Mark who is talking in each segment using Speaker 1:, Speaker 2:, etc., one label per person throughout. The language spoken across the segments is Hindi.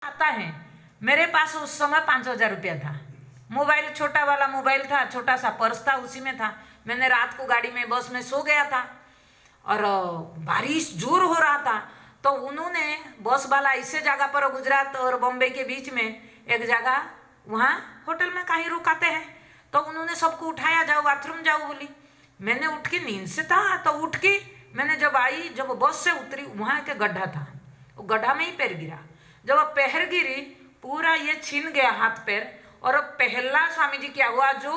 Speaker 1: आता है। मेरे पास उस समय 5,000 रुपया था। मोबाइल छोटा वाला मोबाइल था, छोटा सा पर्स था, उसी में था। मैंने रात को गाड़ी में बस में सो गया था और बारिश जोर हो रहा था। तो उन्होंने बस वाला ऐसे जगह पर, गुजरात और बॉम्बे के बीच में एक जगह, वहाँ होटल में कहीं रुकाते हैं, तो उन्होंने सबको उठाया, जाओ बाथरूम जाओ बोली। मैंने उठ के, नींद से था तो उठ के मैंने जब आई, जब बस से उतरी, वहाँ एक गड्ढा था, वो गड्ढा में ही पैर गिरा। जब पैर गिरी, पूरा ये छीन गया हाथ पैर। और पहला स्वामी जी क्या हुआ, जो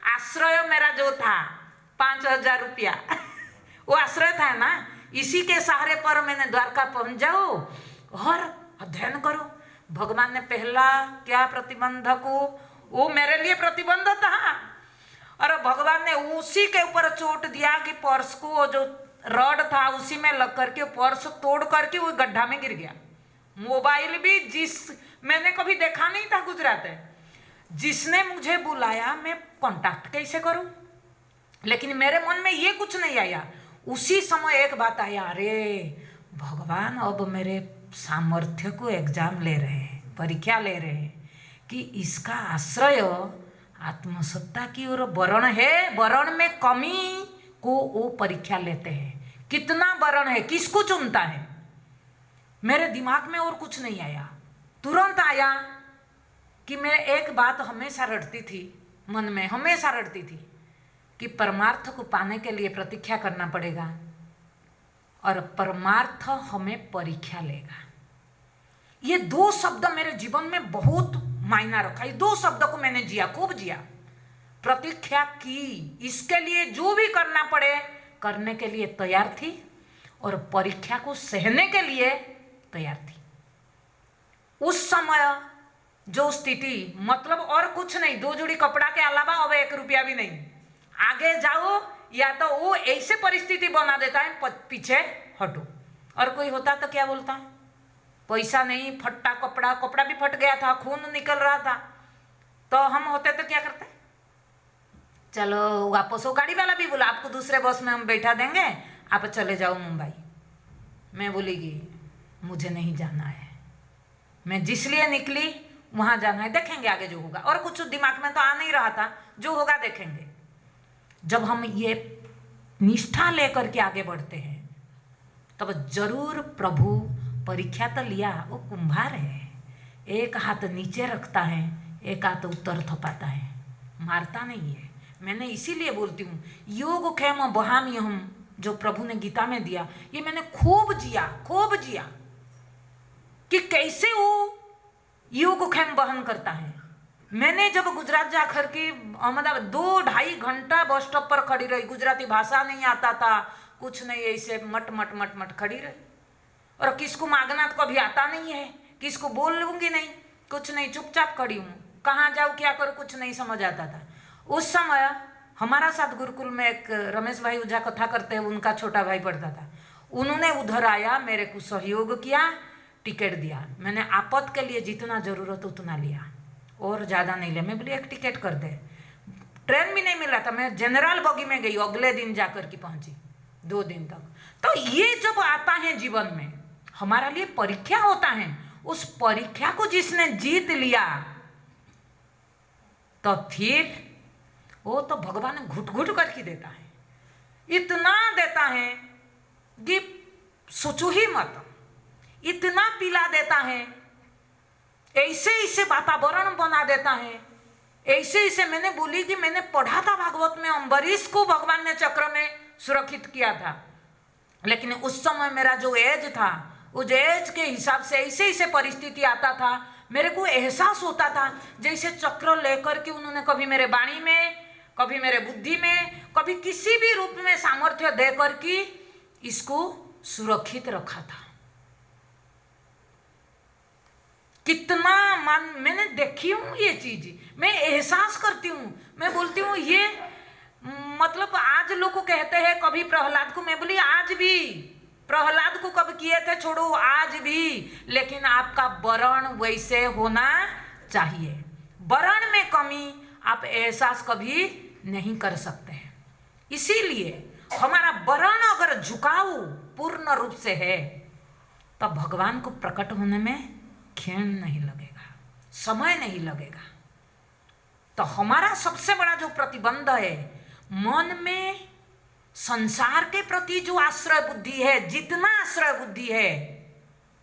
Speaker 1: आश्रय मेरा जो था 5,000 रुपया वो आश्रय था ना, इसी के सहारे पर मैंने द्वारका पहुंच जाओ और अध्ययन करो। भगवान ने पहला क्या प्रतिबंध को, वो मेरे लिए प्रतिबंध था, और भगवान ने उसी के ऊपर चोट दिया कि पर्स को, जो रॉड था उसी में लग करके पर्स तोड़ करके वो गड्ढा में गिर गया। मोबाइल भी, जिस मैंने कभी देखा नहीं था गुजरात है, जिसने मुझे बुलाया मैं कांटेक्ट कैसे करूं, लेकिन मेरे मन में ये कुछ नहीं आया। उसी समय एक बात आया, अरे भगवान अब मेरे सामर्थ्य को एग्जाम ले रहे हैं, परीक्षा ले रहे हैं कि इसका आश्रय आत्मसत्ता की ओर वर्ण है, वर्ण में कमी को वो परीक्षा लेते हैं। कितना वर्ण है, किसको चुनता है। मेरे दिमाग में और कुछ नहीं आया। तुरंत आया कि मैं एक बात हमेशा रटती थी, मन में हमेशा रटती थी कि परमार्थ को पाने के लिए प्रतीक्षा करना पड़ेगा और परमार्थ हमें परीक्षा लेगा। ये दो शब्द मेरे जीवन में बहुत मायना रखा। ये दो शब्द को मैंने जिया, खूब जिया। प्रतीक्षा की, इसके लिए जो भी करना पड़े करने के लिए तैयार थी, और परीक्षा को सहने के लिए तैयार थी। उस समय जो स्थिति, मतलब और कुछ नहीं, 2 जोड़ी कपड़ा के अलावा अब 1 रुपया भी नहीं। आगे जाओ या तो वो ऐसे परिस्थिति बना देता है, पीछे हटो। और कोई होता तो क्या बोलता, पैसा नहीं, फटा कपड़ा, कपड़ा भी फट गया था, खून निकल रहा था, तो हम होते तो क्या करते, चलो वापस। वो गाड़ी वाला भी बोला, आपको दूसरे बस में हम बैठा देंगे, आप चले जाओ मुंबई। मैं बोलेगी मुझे नहीं जाना है, मैं जिस लिए निकली वहां जाना है, देखेंगे आगे जो होगा। और कुछ दिमाग में तो आ नहीं रहा था, जो होगा देखेंगे। जब हम ये निष्ठा लेकर के आगे बढ़ते हैं तब जरूर प्रभु परीक्षा तो लिया। वो कुंभार है, एक हाथ नीचे रखता है, एक हाथ ऊपर थपाता है, मारता नहीं है। मैंने इसीलिए बोलती हूँ, योग क्षेम बहाम्यहम् जो प्रभु ने गीता में दिया, ये मैंने खूब जिया कि कैसे वो योग क्षेम बहन करता है। मैंने जब गुजरात जाकर के अहमदाबाद 2-2.5 घंटा बस स्टॉप पर खड़ी रही, गुजराती भाषा नहीं आता था, कुछ नहीं, ऐसे मट खड़ी रही। और किसको मांगना तो कभी आता नहीं है, किसको बोल लूंगी नहीं, कुछ नहीं, चुपचाप खड़ी हूँ। कहाँ जाऊँ, क्या करूँ, कुछ नहीं समझ आता था। उस समय हमारा साथ गुरुकुल में एक रमेश भाई ओझा कथा करते हैं, उनका छोटा भाई पढ़ता था। उन्होंने उधर आया, मेरे को सहयोग किया, टिकट दिया। मैंने आपत के लिए जितना जरूरत उतना लिया, और ज़्यादा नहीं लिया। मैं बोली 1 टिकट कर दे। ट्रेन भी नहीं मिल रहा था, मैं जनरल बगी में गई, अगले दिन जाकर के पहुंची, 2 दिन तक। तो ये जब आता है जीवन में, हमारा लिए परीक्षा होता है, उस परीक्षा को जिसने जीत लिया तो फिर वो तो भगवान घुट घुट करके देता है, इतना देता है कि सोचो ही मत, इतना पिला देता है, ऐसे ऐसे वातावरण बना देता है, ऐसे ऐसे। मैंने बोली कि मैंने पढ़ा था भागवत में, अम्बरीश को भगवान ने चक्र में सुरक्षित किया था, लेकिन उस समय मेरा जो एज था, उस एज के हिसाब से ऐसे ऐसे परिस्थिति आता था, मेरे को एहसास होता था जैसे चक्र लेकर के उन्होंने कभी मेरे वाणी में, कभी मेरे बुद्धि में, कभी किसी भी रूप में सामर्थ्य देकर के इसको सुरक्षित रखा था। कितना मैंने देखी हूँ ये चीज, मैं एहसास करती हूँ। मैं बोलती हूँ ये मतलब आज लोग को कहते हैं कभी प्रहलाद को, मैं बोली आज भी प्रहलाद को कब किए थे छोड़ो, आज भी, लेकिन आपका वर्ण वैसे होना चाहिए। वर्ण में कमी आप एहसास कभी नहीं कर सकते हैं। इसीलिए हमारा वर्ण अगर झुकाव पूर्ण रूप से है तब भगवान को प्रकट होने में क्षण नहीं लगेगा, समय नहीं लगेगा। तो हमारा सबसे बड़ा जो प्रतिबंध है, मन में संसार के प्रति जो आश्रय बुद्धि है, जितना आश्रय बुद्धि है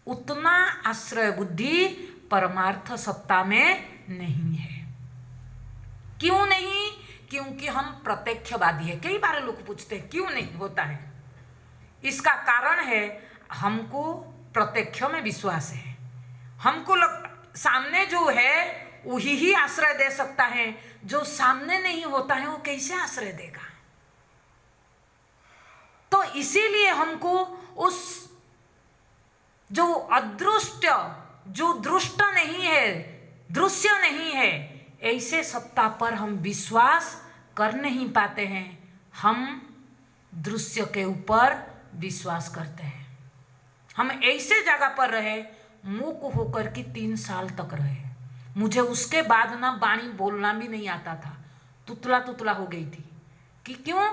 Speaker 1: उतना आश्रय बुद्धि परमार्थ सत्ता में नहीं है। क्यों नहीं? क्योंकि हम प्रत्यक्षवादी है। कई बार लोग पूछते हैं क्यों नहीं होता है। इसका कारण है हमको प्रत्यक्ष में विश्वास है। हमको सामने जो है वही ही आश्रय दे सकता है, जो सामने नहीं होता है वो कैसे आश्रय देगा। तो इसीलिए हमको उस जो अदृष्ट, जो दृष्ट नहीं है, दृश्य नहीं है, ऐसे सत्ता पर हम विश्वास कर नहीं पाते हैं। हम दृश्य के ऊपर विश्वास करते हैं। हम ऐसे जगह पर रहे, मूक होकर के 3 साल तक रहे। मुझे उसके बाद ना वाणी बोलना भी नहीं आता था, तुतला तुतला हो गई थी। कि क्यों?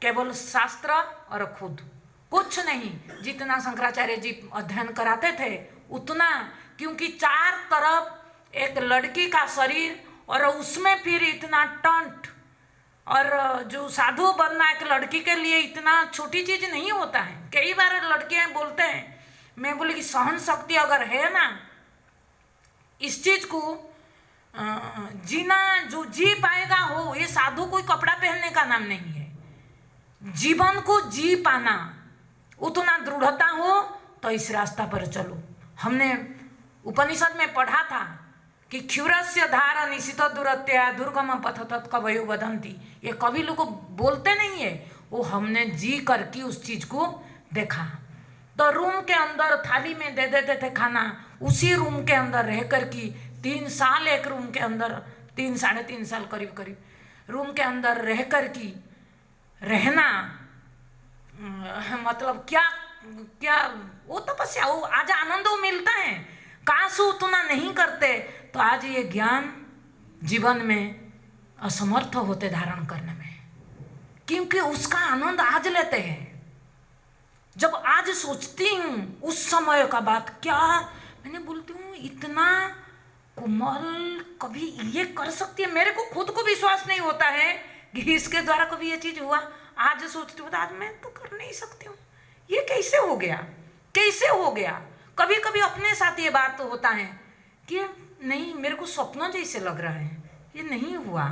Speaker 1: केवल शास्त्र और खुद, कुछ नहीं। जितना शंकराचार्य जी अध्ययन कराते थे उतना, क्योंकि 4 तरफ एक लड़की का शरीर और उसमें फिर इतना टंट, और जो साधु बनना एक लड़की के लिए इतना छोटी चीज नहीं होता है। कई बार लड़कियां बोलते हैं, मैं बोली कि सहन शक्ति अगर है ना, इस चीज को जीना, जो जी पाएगा हो। ये साधु कोई कपड़ा पहनने का नाम नहीं है। जीवन को जी पाना, उतना दृढ़ता हो तो इस रास्ता पर चलो। हमने उपनिषद में पढ़ा था कि क्षुरस्य धारा निशित दुरत्या दुर्गम पथ तत्कवयो वदंती। ये कवि लोग बोलते नहीं है, वो हमने जी करके उस चीज को देखा। तो रूम के अंदर थाली में दे देते थे खाना, उसी रूम के अंदर रह कर की 3 साल एक रूम के अंदर, 3 साढ़े 3 साल करीब करीब रूम के अंदर रह कर की रहना, मतलब क्या क्या वो तपस्या, वो आज आनंद मिलता है। काश उतना नहीं करते तो आज ये ज्ञान जीवन में असमर्थ होते धारण करने में, क्योंकि उसका आनंद आज लेते हैं। जब आज सोचती हूँ उस समय का बात, क्या मैंने बोलती हूँ इतना कोमल कभी ये कर सकती है। मेरे को खुद को विश्वास नहीं होता है कि इसके द्वारा कभी ये चीज हुआ। आज सोचती हूँ आज मैं तो कर नहीं सकती हूँ, ये कैसे हो गया, कैसे हो गया। कभी कभी अपने साथ ये बात तो होता है कि नहीं, मेरे को स्वप्न जैसे लग रहा है, ये नहीं हुआ,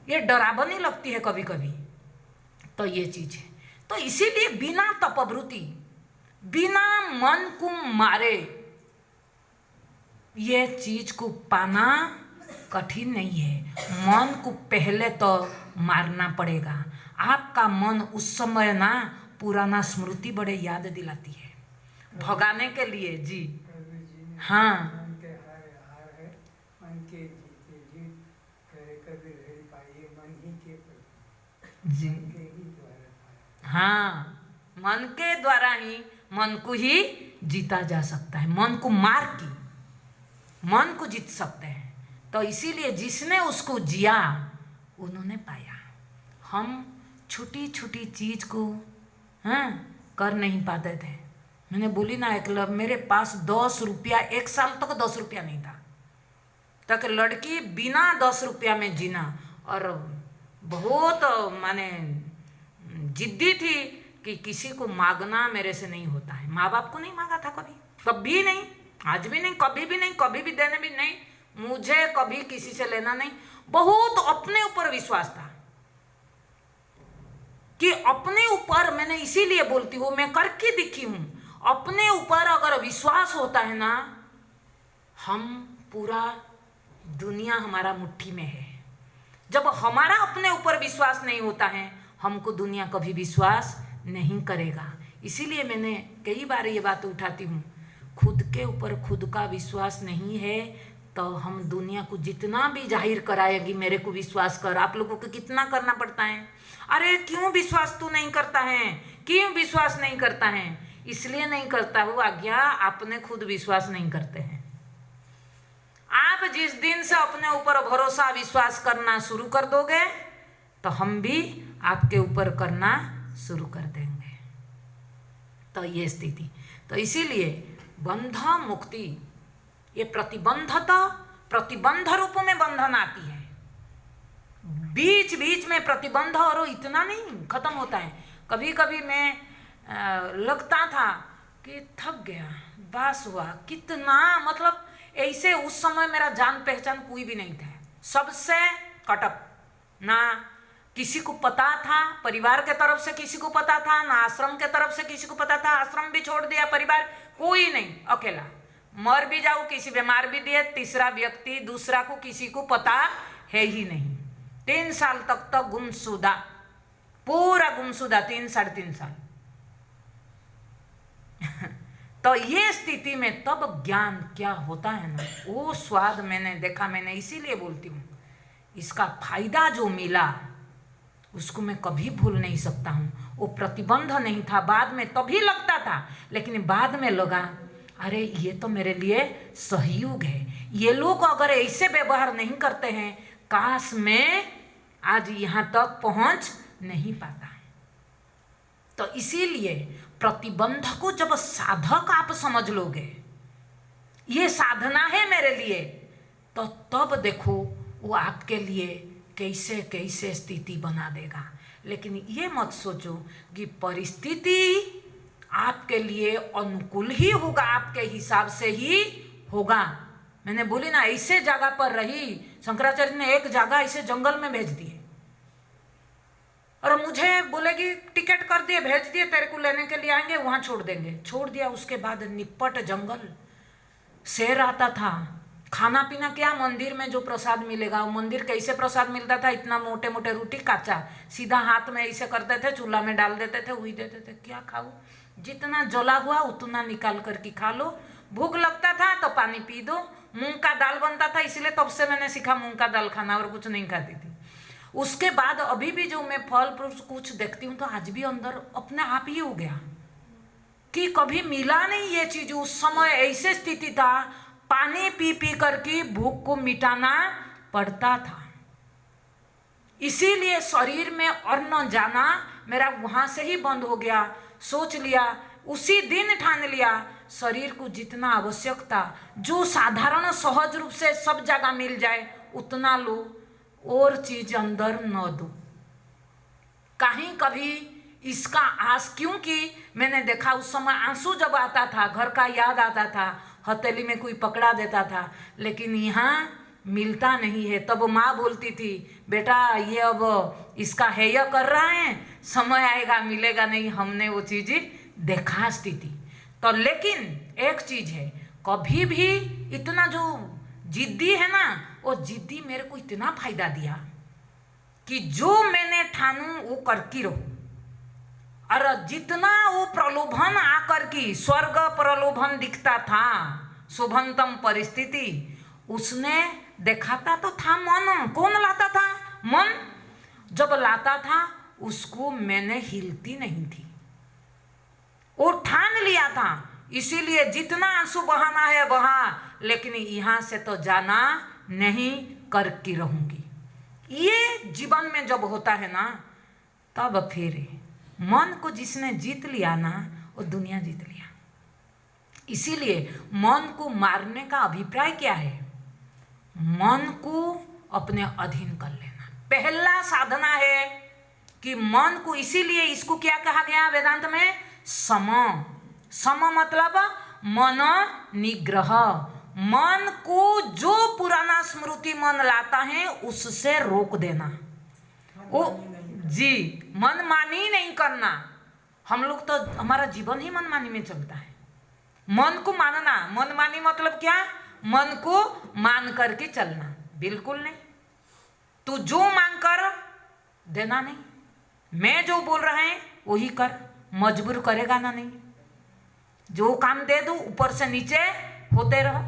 Speaker 1: ये डरावनी लगती है कभी कभी। तो ये चीज है। तो इसीलिए बिना तपवृत्ति, बिना मन को मारे ये चीज को पाना कठिन नहीं है। मन को पहले तो मारना पड़ेगा। आपका मन उस समय ना पुराना स्मृति बड़े याद दिलाती है भगाने के लिए। जी हाँ, जी हाँ, मन के द्वारा ही मन को ही जीता जा सकता है। मन को मार के मन को जीत सकते हैं। तो इसीलिए जिसने उसको जिया उन्होंने पाया। हम छोटी छोटी चीज को कर नहीं पाते थे। मैंने बोली ना, एक मेरे पास 10 रुपया, 1 साल तक 10 रुपया नहीं था, तक लड़की बिना 10 रुपया में जीना। और बहुत माने जिद्दी थी कि किसी को मांगना मेरे से नहीं होता है। माँ बाप को नहीं मांगा था कभी, कभी नहीं, आज भी नहीं, कभी भी नहीं, कभी भी देने भी नहीं। मुझे कभी किसी से लेना नहीं। बहुत अपने ऊपर विश्वास था कि अपने ऊपर, मैंने इसीलिए बोलती हूँ, मैं करके दिखी हूँ। अपने ऊपर अगर विश्वास होता है ना, हम पूरा दुनिया हमारा मुट्ठी में है। जब हमारा अपने ऊपर विश्वास नहीं होता है, हमको दुनिया कभी विश्वास नहीं करेगा। इसीलिए मैंने कई बार ये बात उठाती हूँ, खुद के ऊपर खुद का विश्वास नहीं है तो हम दुनिया को जितना भी जाहिर कराएगी मेरे को विश्वास कर, आप लोगों को कितना करना पड़ता है। अरे क्यों विश्वास तू नहीं करता है, क्यों विश्वास नहीं करता है? इसलिए नहीं करता हूँ आज्ञा, आपने खुद विश्वास नहीं करते हैं। आप जिस दिन से अपने ऊपर भरोसा विश्वास करना शुरू कर दोगे तो हम भी आपके ऊपर करना शुरू कर देंगे। तो ये स्थिति, तो इसीलिए बंधा मुक्ति ये प्रतिबंध रूप में बंधन आती है, बीच बीच में प्रतिबंध, और इतना नहीं खत्म होता है। कभी कभी मैं लगता था कि थक गया, बस हुआ, कितना मतलब ऐसे उस समय मेरा जान पहचान कोई भी नहीं था, सबसे कटक, ना किसी को पता था, परिवार के तरफ से किसी को पता था, ना आश्रम के तरफ से किसी को पता था, आश्रम भी छोड़ दिया, परिवार कोई नहीं, अकेला। मर भी जाऊं, किसी बीमार भी दिए, तीसरा व्यक्ति दूसरा को किसी को पता है ही नहीं। 3 साल तक तो गुमशुदा, पूरा गुमशुदा, 3-3.5 साल। तो ये स्थिति में तब ज्ञान क्या होता है ना, वो स्वाद मैंने देखा। मैंने इसीलिए बोलती हूँ, इसका फायदा जो मिला उसको मैं कभी भूल नहीं सकता हूँ। वो प्रतिबंध नहीं था, बाद में तभी लगता था, लेकिन बाद में लगा अरे ये तो मेरे लिए सहयोग है। ये लोग अगर ऐसे व्यवहार नहीं करते हैं, काश मैं आज यहाँ तक पहुँच नहीं पाता। तो इसीलिए प्रतिबंध को जब साधक आप समझ लोगे, ये साधना है मेरे लिए, तो तब देखो वो आपके लिए कैसे कैसे स्थिति बना देगा। लेकिन ये मत सोचो कि परिस्थिति आपके लिए अनुकूल ही होगा, आपके हिसाब से ही होगा। मैंने बोली ना, ऐसे जगह पर रही, शंकराचार्य ने एक जगह ऐसे जंगल में भेज दिए और मुझे बोलेगी टिकट कर दिए, भेज दिए, तेरे को लेने के लिए आएंगे, वहां छोड़ देंगे। छोड़ दिया, उसके बाद निपट जंगल, शेर आता था, खाना पीना क्या, मंदिर में जो प्रसाद मिलेगा, वो मंदिर कैसे प्रसाद मिलता था, इतना मोटे मोटे रोटी काचा, सीधा हाथ में ऐसे करते थे, चूल्हा में डाल देते थे, वही देते थे। क्या खाओ, जितना जला हुआ उतना निकाल करके खा लो, भूख लगता था तो पानी पी दो। मूंग का दाल बनता था, इसलिए तब से मैंने सीखा मूंग का दाल खाना, और कुछ नहीं खाती थी। उसके बाद अभी भी जो मैं फल फ्रूट कुछ देखती हूँ, तो आज भी अंदर अपने आप ही हो गया कि कभी मिला नहीं ये चीज। उस समय ऐसे स्थिति था, पानी पी पी करके भूख को मिटाना पड़ता था। इसीलिए शरीर में अन्न जाना मेरा वहां से ही बंद हो गया। सोच लिया, उसी दिन ठान लिया, शरीर को जितना आवश्यक था, जो साधारण सहज रूप से सब जगह मिल जाए उतना लो, और चीज अंदर न दो। कहीं कभी इसका आस, क्योंकि मैंने देखा उस समय आंसू जब आता था, घर का याद आता था, हथेली में कोई पकड़ा देता था, लेकिन यहाँ मिलता नहीं है। तब माँ बोलती थी, बेटा ये अब इसका हेय कर रहा है, समय आएगा मिलेगा नहीं। हमने वो चीज देखा स्थिति। तो लेकिन एक चीज है, कभी भी इतना जो जिद्दी है ना, वो जिद्दी मेरे को इतना फायदा दिया कि जो मैंने ठानू वो करती रहूं। और जितना वो प्रलोभन आकर की स्वर्ग प्रलोभन दिखता था, शुभंतम परिस्थिति, उसने दिखाता तो था मन। कौन लाता था? मन। जब लाता था उसको मैंने हिलती नहीं थी, वो ठान लिया था। इसीलिए जितना आंसू बहाना है बहा, लेकिन यहाँ से तो जाना नहीं, करके रहूंगी। ये जीवन में जब होता है ना, तब फिर मन को जिसने जीत लिया ना, वो दुनिया जीत लिया। इसीलिए मन को मारने का अभिप्राय क्या है? मन को अपने अधीन कर लेना पहला साधना है कि मन को, इसीलिए इसको क्या कहा गया वेदांत में? सम। सम मतलब मन निग्रह। मन को जो पुराना स्मृति मन लाता है उससे रोक देना। वो जी, मनमानी नहीं करना। हम लोग तो, हमारा जीवन ही मनमानी में चलता है। मन को मानना, मनमानी मतलब क्या? मन को मान करके चलना, बिल्कुल नहीं। तू जो मांग कर देना नहीं, मैं जो बोल रहा है वही कर, मजबूर करेगा ना नहीं। जो काम दे दूं ऊपर से नीचे होते रहो,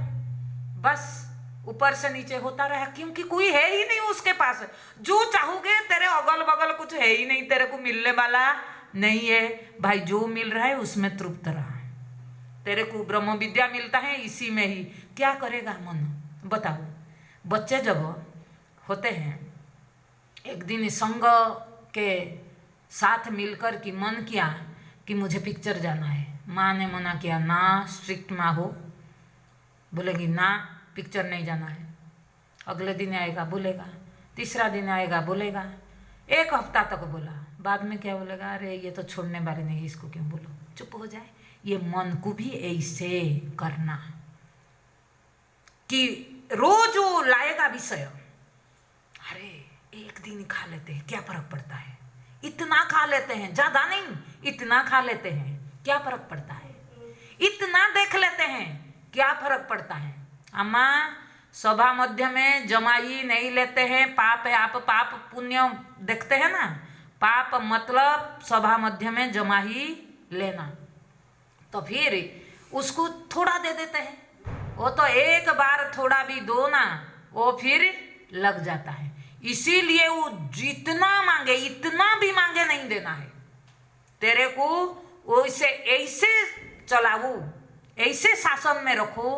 Speaker 1: बस ऊपर से नीचे होता रहा, क्योंकि कोई है ही नहीं उसके पास। जो चाहोगे, तेरे अगल बगल कुछ है ही नहीं, तेरे को मिलने वाला नहीं है भाई। जो मिल रहा है उसमें तृप्त रहा। तेरे को ब्रह्म विद्या मिलता है, इसी में ही क्या करेगा मन? बताओ। बच्चे जब होते हैं, एक दिन संग के साथ मिलकर कि मन किया कि मुझे पिक्चर जाना है, माँ ने मना किया, ना स्ट्रिक्ट माँ हो, बोलेगी ना पिक्चर नहीं जाना है। अगले दिन आएगा बोलेगा, तीसरा दिन आएगा बोलेगा, 1 हफ्ता तक बोला, बाद में क्या बोलेगा, अरे ये तो छोड़ने वाले नहीं, इसको क्यों बोलो, चुप हो जाए। ये मन को भी ऐसे करना कि रोज वो लाएगा विषय, अरे एक दिन खा लेते हैं क्या फर्क पड़ता है, इतना खा लेते हैं, ज्यादा नहीं, इतना खा लेते हैं क्या फर्क पड़ता है, इतना देख लेते हैं क्या फर्क पड़ता है। अम्मा सभा मध्य में जमाई नहीं लेते हैं, पाप है, आप पाप पुण्य देखते हैं ना, पाप मतलब सभा मध्य में जमाई लेना, तो फिर उसको थोड़ा दे देते हैं, वो तो एक बार थोड़ा भी दो ना, वो फिर लग जाता है। इसीलिए वो जितना मांगे, इतना भी मांगे नहीं देना है तेरे को, वो इसे ऐसे चलाओ, ऐसे शासन में रखो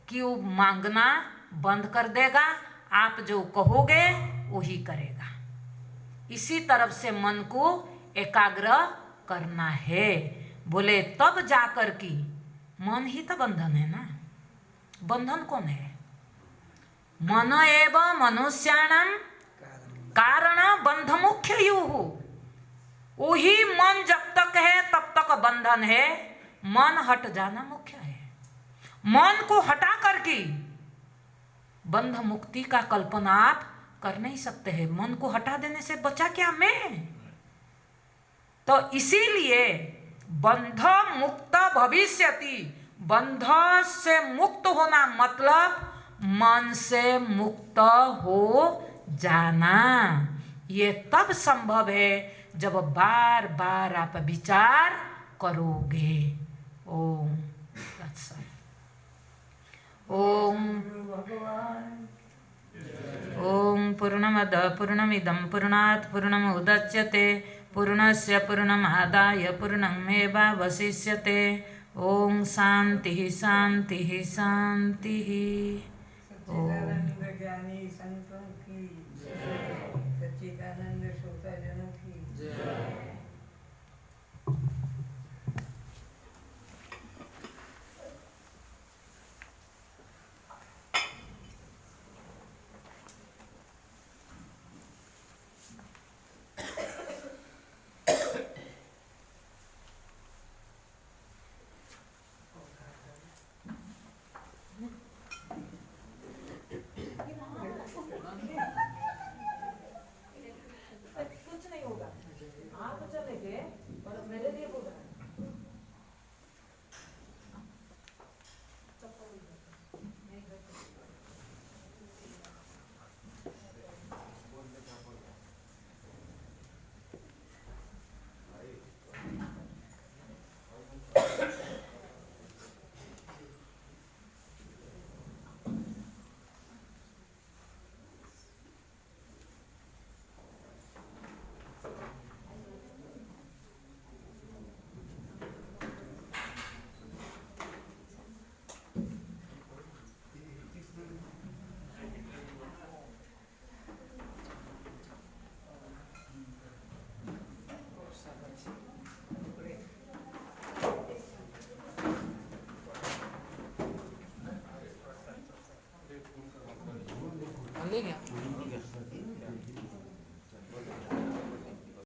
Speaker 1: कि वो मांगना बंद कर देगा, आप जो कहोगे वही करेगा। इसी तरफ से मन को एकाग्र करना है। बोले तब जाकर कि मन ही तो बंधन है ना, बंधन कौन है, मन एव मनुष्याणाम कारण बंध मुख्य यू हो। वही मन जब तक है तब तक बंधन है, मन हट जाना मुख्य है। मन को हटा करके बंध मुक्ति का कल्पना आप कर नहीं सकते हैं। मन को हटा देने से बचा क्या मैं। तो इसीलिए बंध मुक्त भविष्यति, बंध से मुक्त होना मतलब मन से मुक्त हो जाना। ये तब संभव है जब बार बार आप विचार करोगे। ओम तत्सत। ओम पूर्णमद पूर्णमिदं पूर्णात् पूर्णमुदच्यते पूर्णस्य पूर्णमादाय पूर्णमेवावशिष्यते। ओम शांति शांति शांति।
Speaker 2: सच्चिदानंद ज्ञानी संतों की जय, सच्चिदानंद श्रोता जनों की जय।
Speaker 1: कुछ नहीं होगा, आप चलेंगे और मेरे लिए बोल रहे हैं। ले गया।